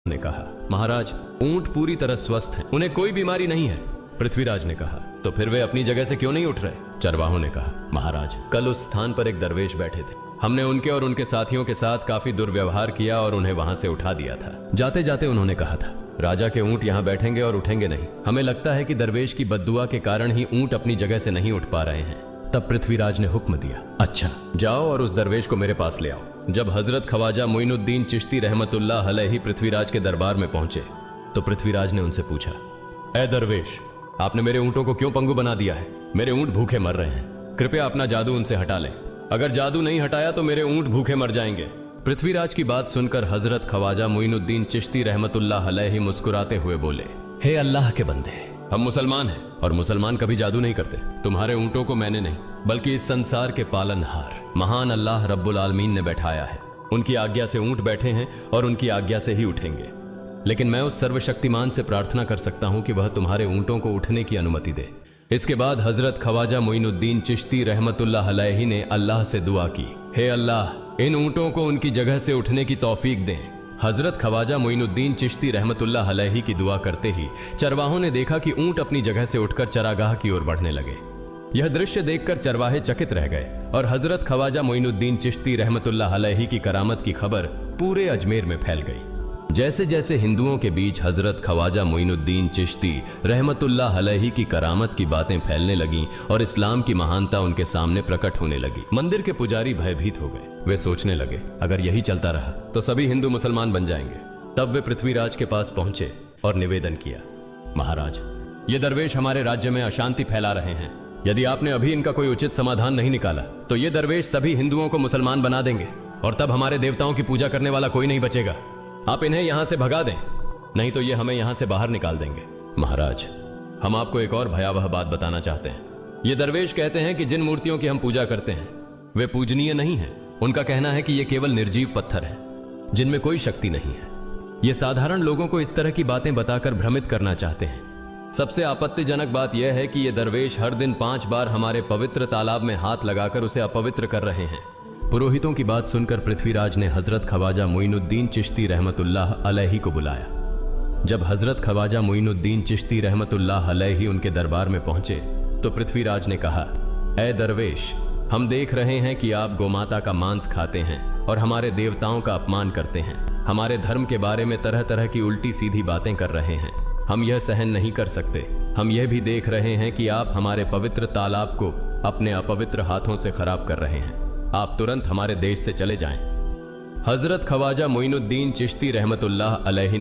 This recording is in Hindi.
ने कहा, महाराज ऊंट पूरी तरह स्वस्थ हैं, उन्हें कोई बीमारी नहीं है। पृथ्वीराज ने कहा, तो फिर वे अपनी जगह से क्यों नहीं उठ रहे? चरवाहों ने कहा, महाराज कल उस स्थान पर एक दरवेश बैठे थे, हमने उनके और उनके साथियों के साथ काफी दुर्व्यवहार किया और उन्हें वहां से उठा दिया था। जाते जाते उन्होंने कहा था, राजा के ऊंट यहाँ बैठेंगे और उठेंगे नहीं। हमें लगता है कि दरवेश की बद्दुआ के कारण ही ऊंट अपनी जगह से नहीं उठ पा रहे हैं। तब पृथ्वीराज ने हुक्म दिया, अच्छा जाओ और उस दरवेश को मेरे पास ले आओ। जब हजरत ख्वाजा मोइनुद्दीन चिश्ती रहमतुल्लाह अलैहि पृथ्वीराज के दरबार में पहुंचे तो पृथ्वीराज ने उनसे पूछा, ए दरवेश, आपने मेरे ऊंटों को क्यों पंगु बना दिया है? मेरे ऊंट भूखे मर रहे हैं, कृपया अपना जादू उनसे हटा लें। अगर जादू नहीं हटाया तो मेरे ऊंट भूखे मर जाएंगे। पृथ्वीराज की बात सुनकर हजरत ख्वाजा मोइनुद्दीन चिश्ती रहमतुल्लाह अलैहि मुस्कुराते हुए बोले, हे अल्लाह के बंदे, हम मुसलमान हैं और मुसलमान कभी जादू नहीं करते। तुम्हारे ऊंटों को मैंने नहीं बल्कि इस संसार के पालनहार महान अल्लाह रब्बुल आलमीन ने बैठाया है। उनकी आज्ञा से ऊंट बैठे हैं और उनकी आज्ञा से ही उठेंगे। लेकिन मैं उस सर्वशक्तिमान से प्रार्थना कर सकता हूं कि वह तुम्हारे ऊंटों को उठने की अनुमति दे। इसके बाद हजरत ख्वाजा मोइनुद्दीन चिश्ती रहमतुल्लाह अलैहि ने अल्लाह से दुआ की, हे अल्लाह, इन ऊंटों को उनकी जगह से उठने की तौफीक दें। हजरत ख्वाजा मोइनुद्दीन चिश्ती रहमतुल्लाह अलैहि की दुआ करते ही चरवाहों ने देखा कि ऊंट अपनी जगह से उठकर चरागाह की ओर बढ़ने लगे। यह दृश्य देखकर चरवाहे चकित रह गए और हजरत ख्वाजा मोइनुद्दीन चिश्ती रहमतुल्लाह अलैहि की करामत की खबर पूरे अजमेर में फैल गई। जैसे जैसे हिंदुओं के बीच हजरत ख्वाजा मोइनुद्दीन चिश्ती रहमतुल्लाह अलैहि की करामत की बातें फैलने लगीं और इस्लाम की महानता उनके सामने प्रकट होने लगी, मंदिर के पुजारी भयभीत हो गए। वे सोचने लगे, अगर यही चलता रहा तो सभी हिंदू मुसलमान बन जाएंगे। तब वे पृथ्वीराज के पास पहुंचे और निवेदन किया, महाराज, ये दरवेश हमारे राज्य में अशांति फैला रहे हैं। यदि आपने अभी इनका कोई उचित समाधान नहीं निकाला तो ये दरवेश सभी हिंदुओं को मुसलमान बना देंगे और तब हमारे देवताओं की पूजा करने वाला कोई नहीं बचेगा। आप इन्हें यहां से भगा दें, नहीं तो ये हमें यहां से बाहर निकाल देंगे। महाराज, हम आपको एक और भयावह बात बताना चाहते हैं। ये दरवेश कहते हैं कि जिन मूर्तियों की हम पूजा करते हैं वे पूजनीय नहीं है। उनका कहना है कि ये केवल निर्जीव पत्थर है जिनमें कोई शक्ति नहीं है। ये साधारण लोगों को इस तरह की बातें बताकर भ्रमित करना चाहते हैं। सबसे आपत्तिजनक बात यह है कि ये दरवेश हर दिन 5 बार हमारे पवित्र तालाब में हाथ लगाकर उसे अपवित्र कर रहे हैं। पुरोहितों की बात सुनकर पृथ्वीराज ने हजरत ख्वाजा मोइनुद्दीन चिश्ती रहमतुल्लाह अलैहि को बुलाया। जब हजरत ख्वाजा मोइनुद्दीन चिश्ती रहमतुल्लाह अलैहि उनके दरबार में पहुंचे तो पृथ्वीराज ने कहा, ए दरवेश, हम देख रहे हैं कि आप गोमाता का मांस खाते हैं और हमारे देवताओं का अपमान करते हैं। हमारे धर्म के बारे में तरह तरह की उल्टी सीधी बातें कर रहे हैं। हम यह सहन नहीं कर सकते। हम यह भी देख रहे हैं कि आप हमारे पवित्र तालाब को अपने अपवित्र हाथों से खराब कर रहे हैं। आप तुरंत हमारे देश से चले जाएं। हजरत ख्वाजा मोइनुद्दीन चिश्ती रहमतुल्लाह अलैहि